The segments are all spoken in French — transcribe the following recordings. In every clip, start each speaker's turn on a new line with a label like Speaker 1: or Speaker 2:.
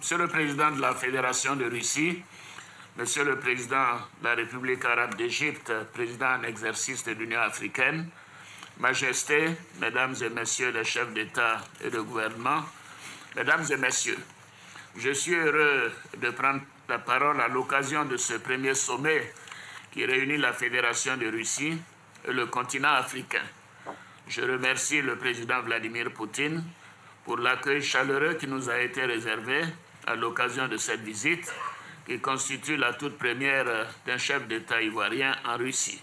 Speaker 1: Monsieur le Président de la Fédération de Russie, Monsieur le Président de la République arabe d'Égypte, Président en exercice de l'Union africaine, Majesté, Mesdames et Messieurs les chefs d'État et de gouvernement, Mesdames et Messieurs, je suis heureux de prendre la parole à l'occasion de ce premier sommet qui réunit la Fédération de Russie et le continent africain. Je remercie le président Vladimir Poutine pour l'accueil chaleureux qui nous a été réservé à l'occasion de cette visite qui constitue la toute première d'un chef d'État ivoirien en Russie.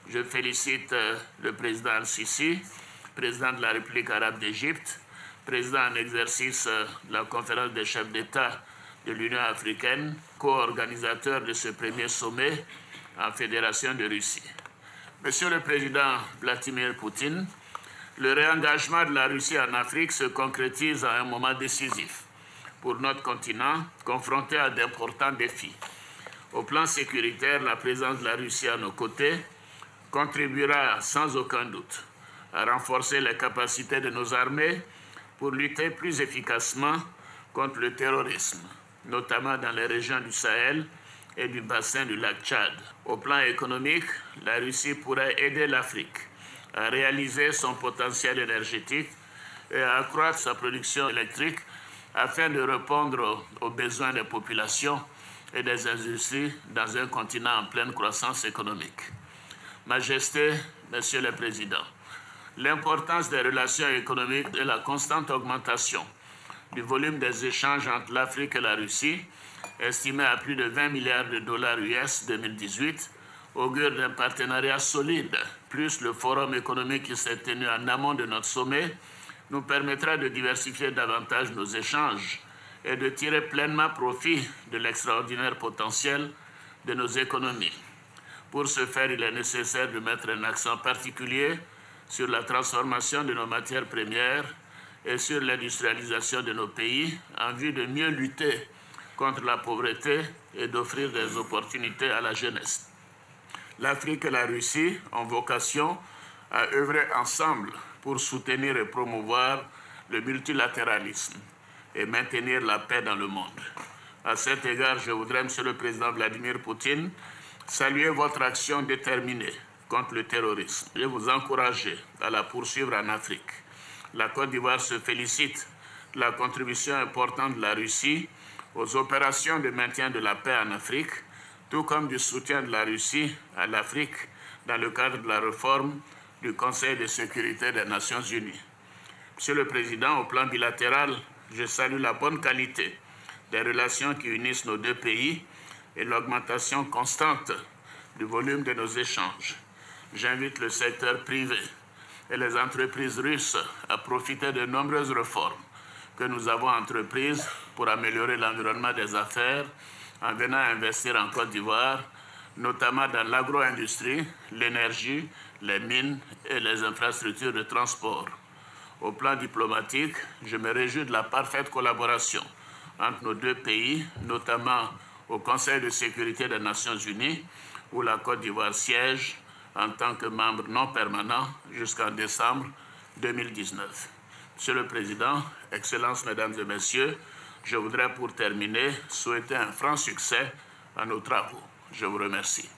Speaker 1: Je félicite le président Al-Sisi, président de la République arabe d'Égypte, président en exercice de la conférence des chefs d'État de l'Union africaine, co-organisateur de ce premier sommet en Fédération de Russie. Monsieur le président Vladimir Poutine, le réengagement de la Russie en Afrique se concrétise à un moment décisif pour notre continent, confronté à d'importants défis. Au plan sécuritaire, la présence de la Russie à nos côtés contribuera sans aucun doute à renforcer les capacités de nos armées pour lutter plus efficacement contre le terrorisme, notamment dans les régions du Sahel et du bassin du lac Tchad. Au plan économique, la Russie pourrait aider l'Afrique à réaliser son potentiel énergétique et à accroître sa production électrique afin de répondre aux besoins des populations et des industries dans un continent en pleine croissance économique. Majesté, Monsieur le Président, l'importance des relations économiques et la constante augmentation du volume des échanges entre l'Afrique et la Russie, estimé à plus de 20 milliards de dollars US 2018, augure d'un partenariat solide, plus le forum économique qui s'est tenu en amont de notre sommet, nous permettra de diversifier davantage nos échanges et de tirer pleinement profit de l'extraordinaire potentiel de nos économies. Pour ce faire, il est nécessaire de mettre un accent particulier sur la transformation de nos matières premières et sur l'industrialisation de nos pays en vue de mieux lutter contre la pauvreté et d'offrir des opportunités à la jeunesse. L'Afrique et la Russie ont vocation à œuvrer ensemble pour soutenir et promouvoir le multilatéralisme et maintenir la paix dans le monde. À cet égard, je voudrais, Monsieur le Président Vladimir Poutine, saluer votre action déterminée contre le terrorisme et vous encourager à la poursuivre en Afrique. La Côte d'Ivoire se félicite de la contribution importante de la Russie aux opérations de maintien de la paix en Afrique, tout comme du soutien de la Russie à l'Afrique dans le cadre de la réforme du Conseil de sécurité des Nations Unies. Monsieur le Président, au plan bilatéral, je salue la bonne qualité des relations qui unissent nos deux pays et l'augmentation constante du volume de nos échanges. J'invite le secteur privé et les entreprises russes à profiter de nombreuses réformes que nous avons entreprises pour améliorer l'environnement des affaires en venant investir en Côte d'Ivoire, notamment dans l'agro-industrie, l'énergie, les mines et les infrastructures de transport. Au plan diplomatique, je me réjouis de la parfaite collaboration entre nos deux pays, notamment au Conseil de sécurité des Nations Unies, où la Côte d'Ivoire siège en tant que membre non permanent jusqu'en décembre 2019. Monsieur le Président, Excellences, Mesdames et Messieurs, je voudrais pour terminer souhaiter un franc succès à nos travaux. Je vous remercie.